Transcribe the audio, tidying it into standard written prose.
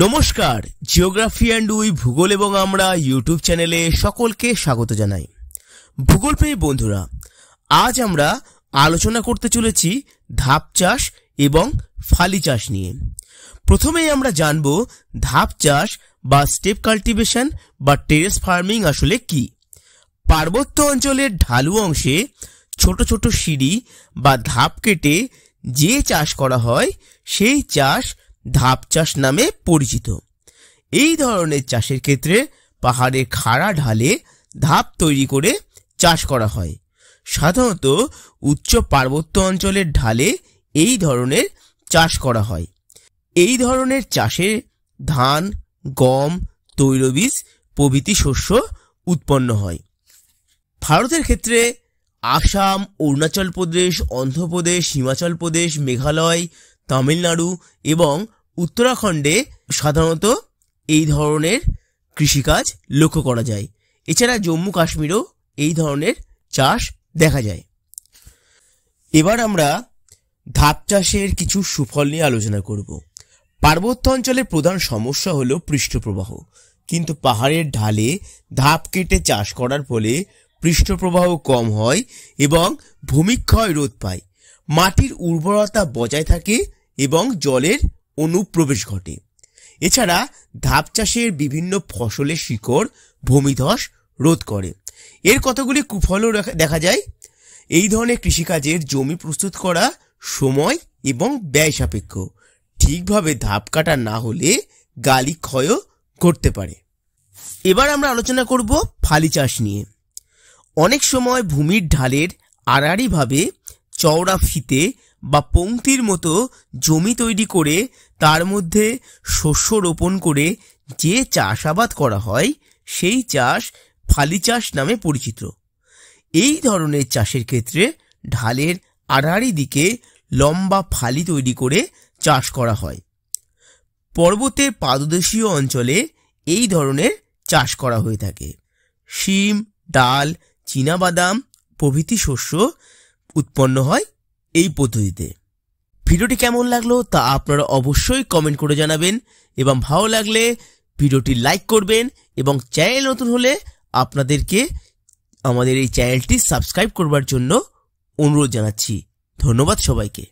নমস্কার, geography and we ভূগোল এবং আমরা ইউটিউব চ্যানেলে সকলকে স্বাগত জানাই। ভূগোল প্রেমী বন্ধুরা, আজ আমরা আলোচনা করতে চলেছি ধাপ চাষ এবং ফালি চাষ নিয়ে। প্রথমেই আমরা জানব ধাপ চাষ বা স্টেপ কাল্টিভেশন বা টেরেস ফার্মিং আসলে কি। পার্বত্য অঞ্চলের ঢালু অংশে ছোট ছোট সিঁড়ি বা ধাপ কেটে যে চাষ করা হয় সেই চাষ ধাপ চাষ নামে পরিচিত। এই ধরনের চাষের ক্ষেত্রে পাহাড়ের খাড়া ঢালে ধাপ তৈরি করে চাষ করা হয়। সাধারণত উচ্চ পার্বত্য অঞ্চলের ঢালে এই ধরনের চাষ করা হয়। এই ধরনের চাষে ধান, গম, তৈলবীজ প্রভৃতি শস্য উৎপন্ন হয়। ভারতের ক্ষেত্রে আসাম, অরুণাচল প্রদেশ, অন্ধ্রপ্রদেশ, হিমাচল প্রদেশ, মেঘালয়, তামিলনাড়ু এবং উত্তরাখণ্ডে সাধারণত এই ধরনের কৃষিকাজ লক্ষ্য করা যায়। এছাড়া জম্মু কাশ্মীরেও এই ধরনের চাষ দেখা যায়। এবার আমরা ধাপ চাষের কিছু সুফল নিয়ে আলোচনা করব। পার্বত্য অঞ্চলের প্রধান সমস্যা হলো পৃষ্ঠপ্রবাহ, কিন্তু পাহাড়ের ঢালে ধাপ কেটে চাষ করার ফলে পৃষ্ঠপ্রবাহ কম হয় এবং ভূমিক্ষয় রোধ পায়। মাটির উর্বরতা বজায় থাকে এবং জলের অনুপ্রবেশ ঘটে। এছাড়া ধাপ চাষের বিভিন্ন ফসলের শিকড় ভূমিধস রোধ করে। এর কতগুলি কুফলও দেখা যায়। এই ধরনের কৃষিকাজের জমি প্রস্তুত করা সময় এবং ব্যয় সাপেক্ষ। ঠিকভাবে ধাপ কাটা না হলে গালি ক্ষয়ও করতে পারে। এবার আমরা আলোচনা করব ফালি চাষ নিয়ে। অনেক সময় ভূমির ঢালের আড়াআড়িভাবে চওড়া ফিতে বা পংক্তির মতো জমি তৈরি করে তার মধ্যে শস্য রোপণ করে যে চাষাবাদ করা হয় সেই চাষ ফালি চাষ নামে পরিচিত। এই ধরনের চাষের ক্ষেত্রে ঢালের আড়াআড়ি দিকে লম্বা ফালি তৈরি করে চাষ করা হয়। পর্বতের পাদদেশীয় অঞ্চলে এই ধরনের চাষ করা হয়ে থাকে। শিম, ডাল, চীনাবাদাম প্রভৃতি শস্য উৎপন্ন হয় এই পদ্ধতিতে। ভিডিওটি কেমন লাগলো তা আপনারা অবশ্যই কমেন্ট করে জানাবেন এবং ভালো লাগলে ভিডিওটি লাইক করবেন এবং চ্যানেল নতুন হলে আপনাদেরকে আমাদের এই চ্যানেলটি সাবস্ক্রাইব করবার জন্য অনুরোধ জানাচ্ছি। ধন্যবাদ সবাইকে।